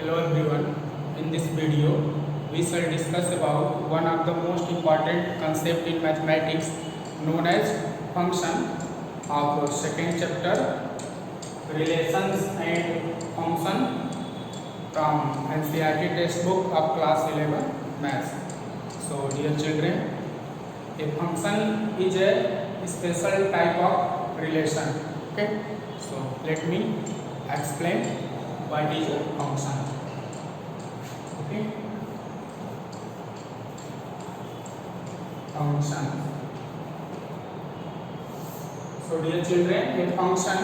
Hello everyone. In this video, we shall discuss about one of the most important concept in mathematics known as function of second chapter relations and function from NCERT textbook of class 11 maths. So dear children, a function is a special type of relation. Okay. So let me explain what is a function. Okay. Function. So dear children, a function.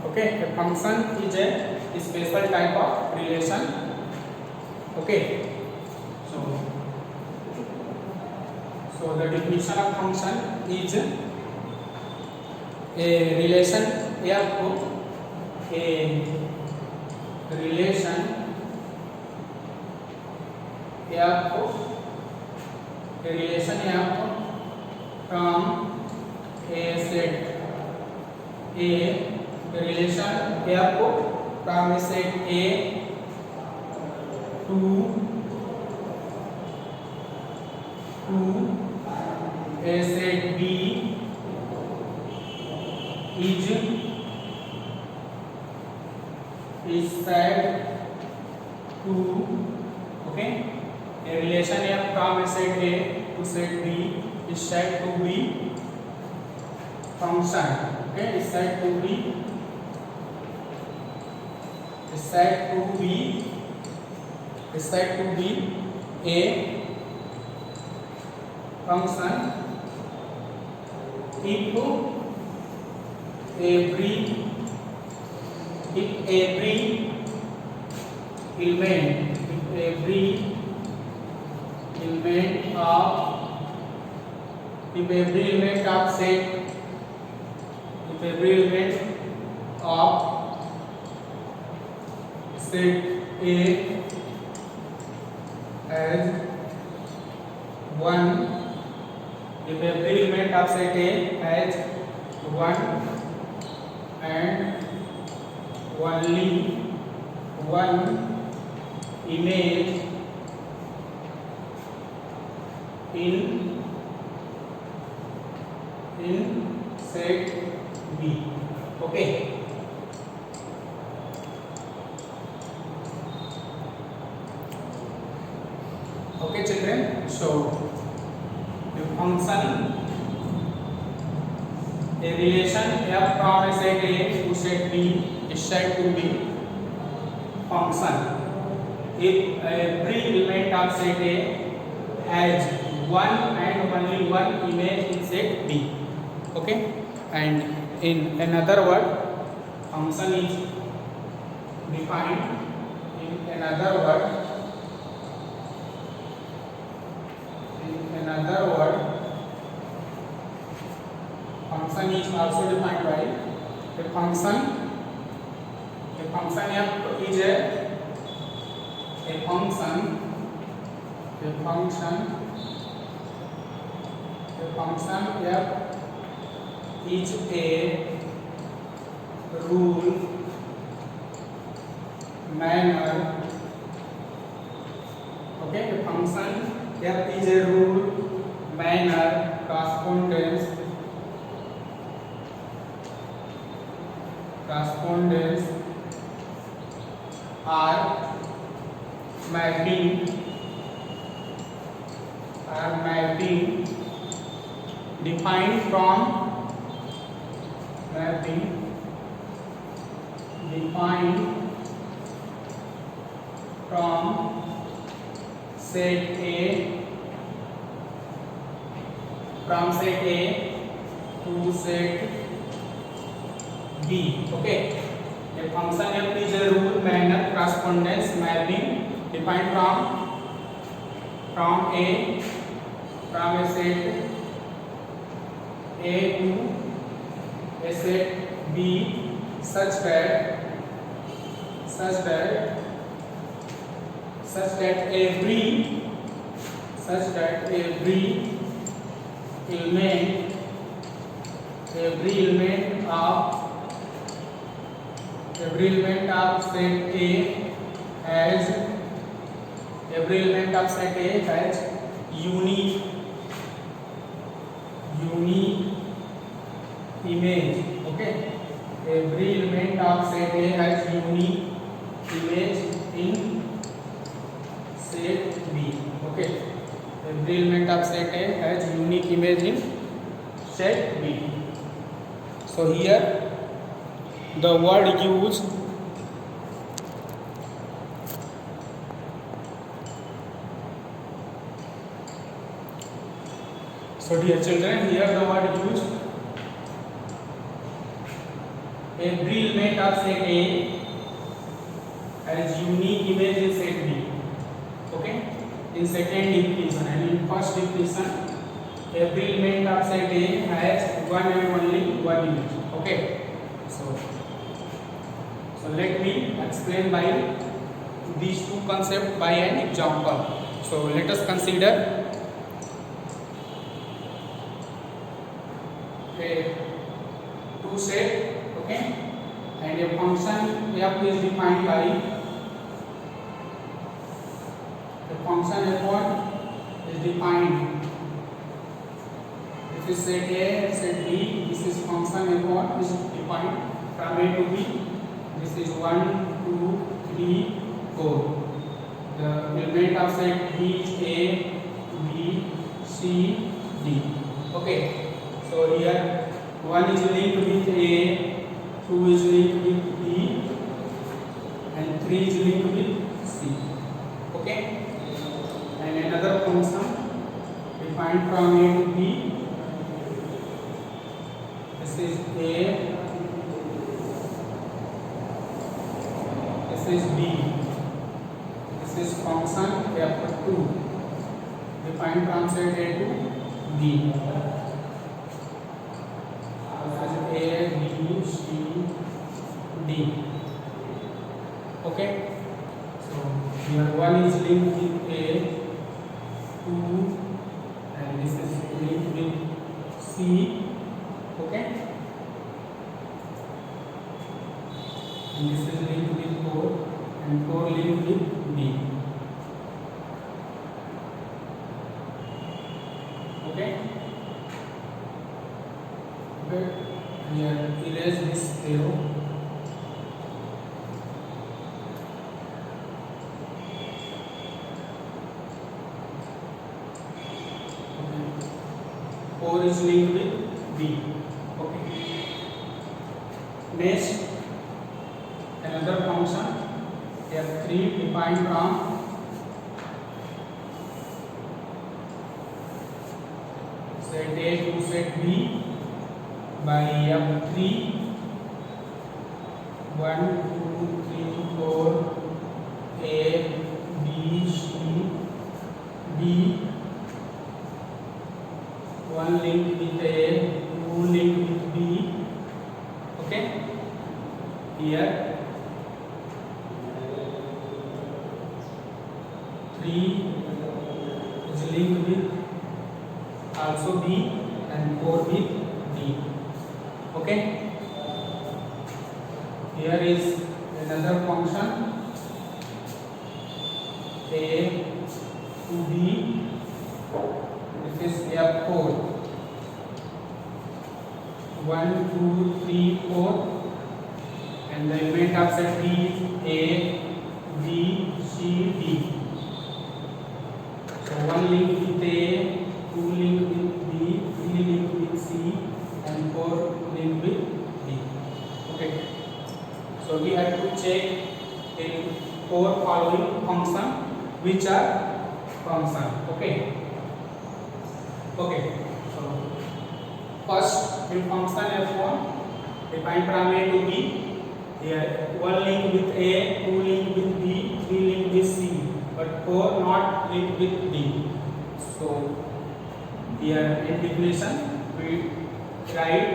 Okay, a function is a special type of relation. Okay. So the definition of function is a relation F, a relation F, a relation F from a set A, the relation F from a set A to a set B is said to, okay, a relation F from a set A to set B is said to be function. Okay, is said to be a function if every element of set A as 1, if every element of set A has 1 and only one image in set B. Okay. Okay children, so the function, a relation F from a set A to set B is said to be function if every element of set A has one and only one image in set B. Okay, and in another word, function is defined in another word. Function is also defined by a function. A function F is a function F is a rule, manner. Okay, a function F is a rule, manner, correspondence, are mapping defined from set A to set B. Okay, a function F is a rule, manner, correspondence, mapping defined from a set A to a set B such that every element of set A as every element of set A has unique image. Okay, every element of set A has unique image in set B. Okay, every element of set A has unique image in set B. So here the word used so dear children, here the word used every element of set A has unique image in set B. Okay, in second definition and in first definition every element of set A has one and only one image. Okay, so let me explain by these two concepts by an example. So let us consider a two set, okay, and a function f is defined by the function f1 is defined. This is set A, set B. This is function f1 is defined from A to B. This is 1, 2, 3, 4. The element of set B is A, B, C, D. Okay, so here 1 is linked with A, 2 is linked with B, and 3 is linked with C. Okay, and another function defined from A to B. This is A, this is B. This is function f2 defined from set A to B. A, B, C, D. Okay, so here 1 is linked with A, 2, and this is linked with C. Okay, and this is linked with 4, and 4 linked with B. Okay, here erase this arrow. Okay. 4 is linked with B. Okay. Next, another function f3 defined from set A to set B by f3 1, 2, 3, 4 A, B, C, D. 1 linked with A, 2 linked with B. Okay, here 3 is linked with also B and 4 with D. Okay, here is another function A to B. This is f4 1, 2, 3, 4, and the element of set B is A, B, C, D. So 1 linked with A, 2 linked with B, 3 linked with C, and 4 linked with D. Okay, so we have to check in 4 following function which are function. Okay, so first in function f1 defined from A to B. Here 1 linked with A, 2 linked with B, 3 linked with C, but 4 not linked with D. So here in definition we write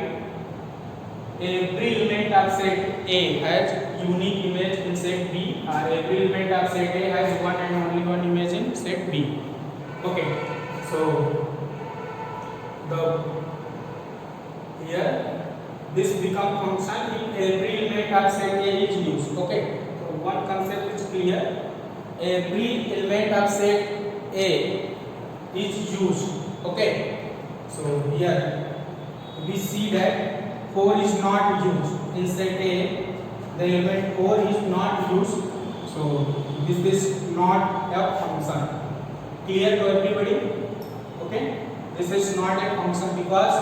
every element of set A has unique image in set B, or every element of set A has one and only one image in set B. Okay, so here this become function if every element of set A is used. Okay, so one concept is clear. Every element of set A is used. Okay, so here we see that 4 is not used in set A. The element 4 is not used, so this is not a function. Clear to everybody? Okay, this is not a function because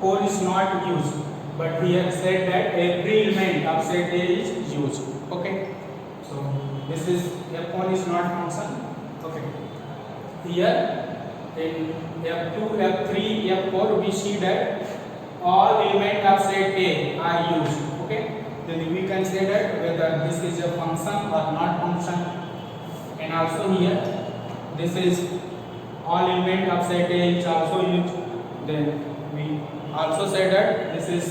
4 is not used, but here said that every element of set A is used. Okay, so this is f1 is not function. Okay, here in f2, f3, f4 we see that all elements of set A are used. Okay, then we can say that whether this is a function or not function. And also here this is all element of set A is also used. Then we also say that this is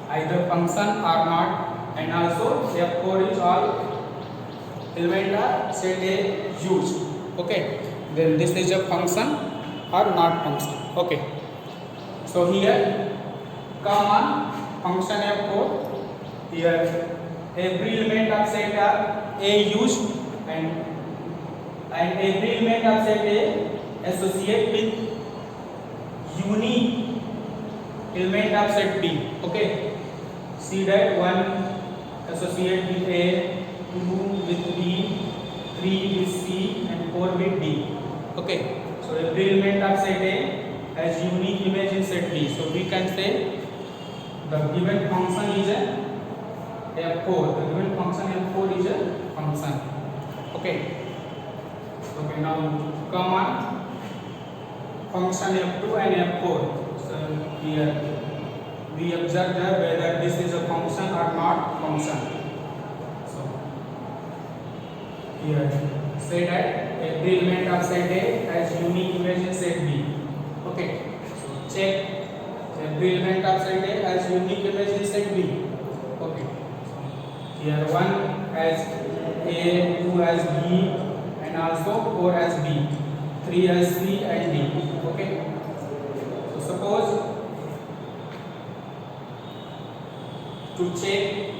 either function or not. And also f4 is all element of set A used. Okay, then this is a function or not function. Okay, so here come on function f4. Here every element of set A used, and every element of set A associate with unique element of set B. Okay, see that 1 associate with A, 2 with B, 3 with C, and 4 with D. Okay, so every element of set A has unique image in set B. So we can say the given function is a f4. The given function f4 is a function. Okay. Okay, now come on function f2 and f4. So here we observe that whether this is a function or not function. So here say that every element of set A has unique image in set B. Okay, so check every element of set A has unique image in set B. Okay, here 1 has A, 2 has B, and also 4 has B, 3 has C and D. Okay, so suppose to check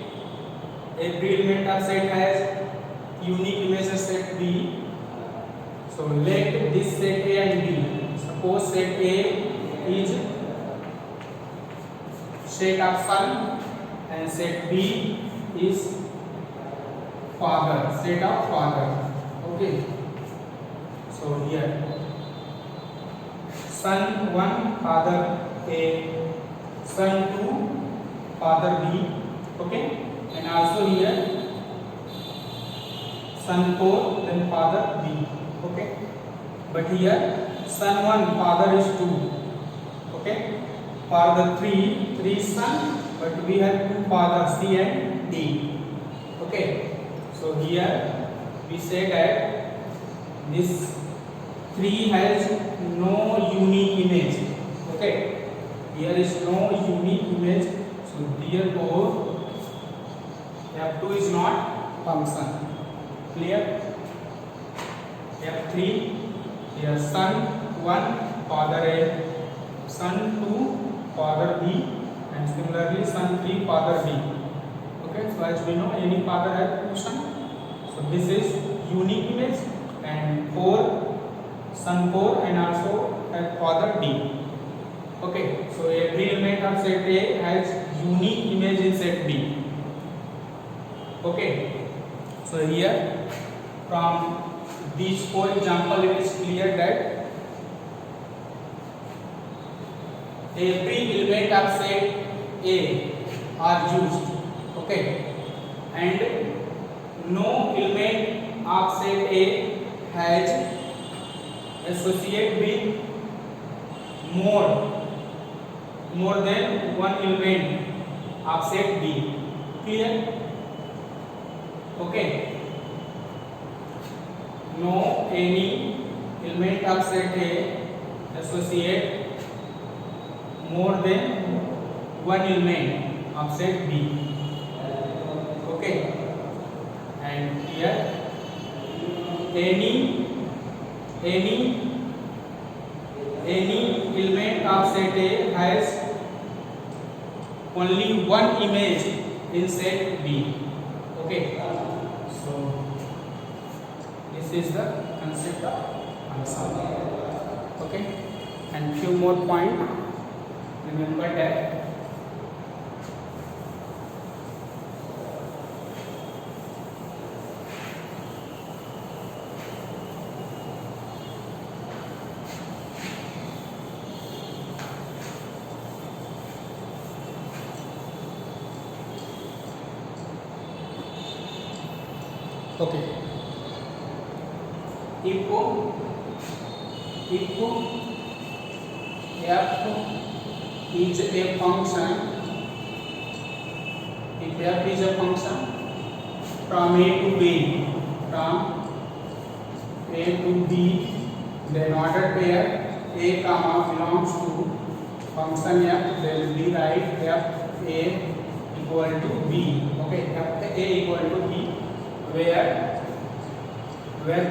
every element of set has unique image of set B. So let this set A and B. Suppose set A is set of son and set B is father, set of father. Okay, so here son 1 father A, son 2 father B. Okay, and also here son 4 then father B. Okay, but here son 1 father is 2. Okay, father 3 son, but we have 2 fathers C and D. Okay, so here we say that this 3 has no unique image. Okay, here is no unique image, so therefore f2 is not function. Clear? f3 here son 1 father A, son 2 father B, and similarly son 3 father B. Okay, so as we know any father has two sons, so this is unique image, and 4 son 4 and also has father D. Okay, so every element of set A has unique image in set B. Okay, so here from these 4 examples it is clear that every element of set A are used. Okay, and no element of set A has associate with more than one element of set B. Clear? Okay, no any element of set A associate more than one element of set B. Okay, and here any element of set A has only one image in set B. Okay, So this is the concept of function. Okay, and few more point. Remember that. Okay. If f is a function, if f is a function from a to b, then ordered pair a comma belongs to function f, then we write f a equal to b. Okay, f a equal to b, where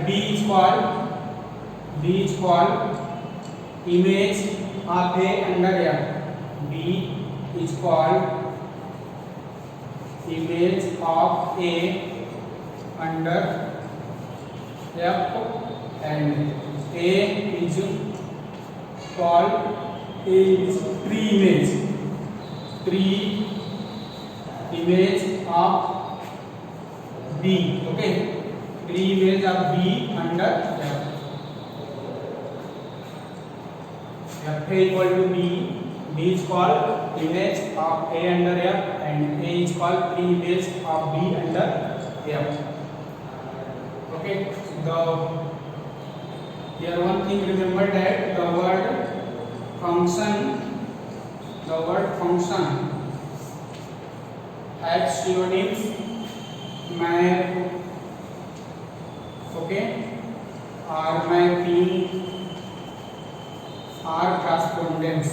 b is called image of a under f. B is called image of a under f, and a is called pre-image of B. Okay, pre-image of B under f. F equal to B. B is called image of A under f, and A is called pre-image of B under f. Okay, here one thing remember that the word function has synonyms map, okay, or mapping, or correspondence.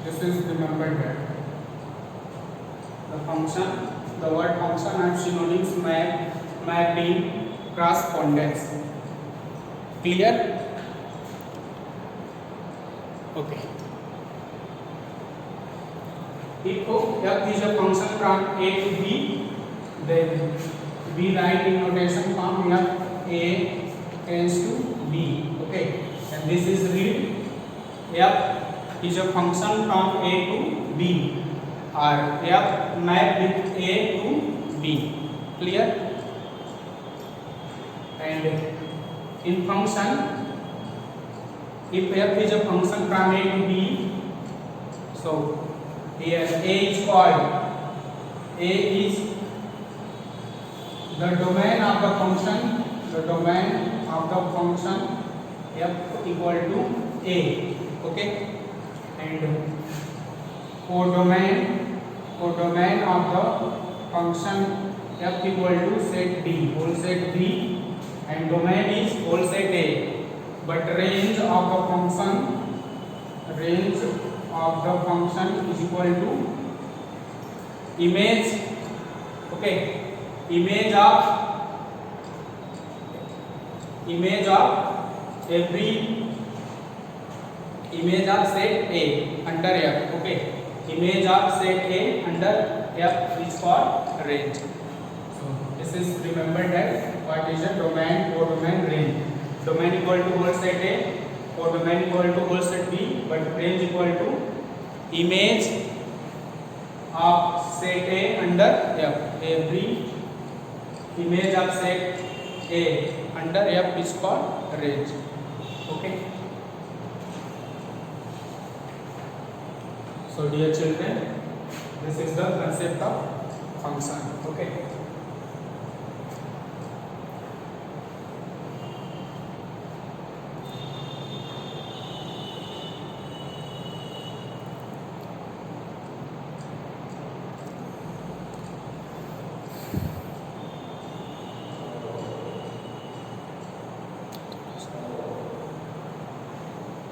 This is remembered that the word function has synonyms mapping, correspondence. Clear? Okay. If f is a function from a to b, then we write in notation form f a tends to b. Okay, and this is real. F is a function from a to b, or f map with a to b. Clear? And in function, if f is a function from a to b, so here a is the domain of the function. F equal to a. Okay, and codomain of the function f equal to set b, whole set b, and domain is whole set a. But range of the function is equal to image. Okay, image set A under F. Okay, image of set A under F is called range. So this is remember that what is a domain, codomain, range. Domain equal to whole set A, codomain equal to whole set B, but range equal to image of set A under F. Every image of set A under F is called range. Okay. So dear children, this is the concept of function. Okay.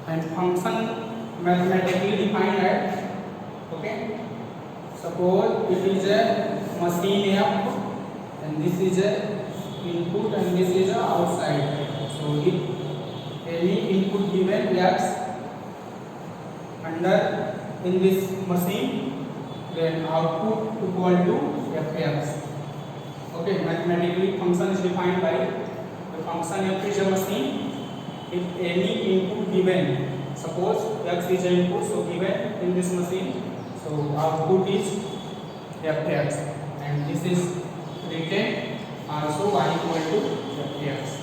And function mathematically defined as, okay, suppose it is a machine F, and this is a input and this is a outside. So if any input given X under in this machine, then output equal to fx. Okay, mathematically function is defined by the function f is a machine. If any input given, suppose x is an input, so given in this machine, so output is fx, and this is written also y equal to fx.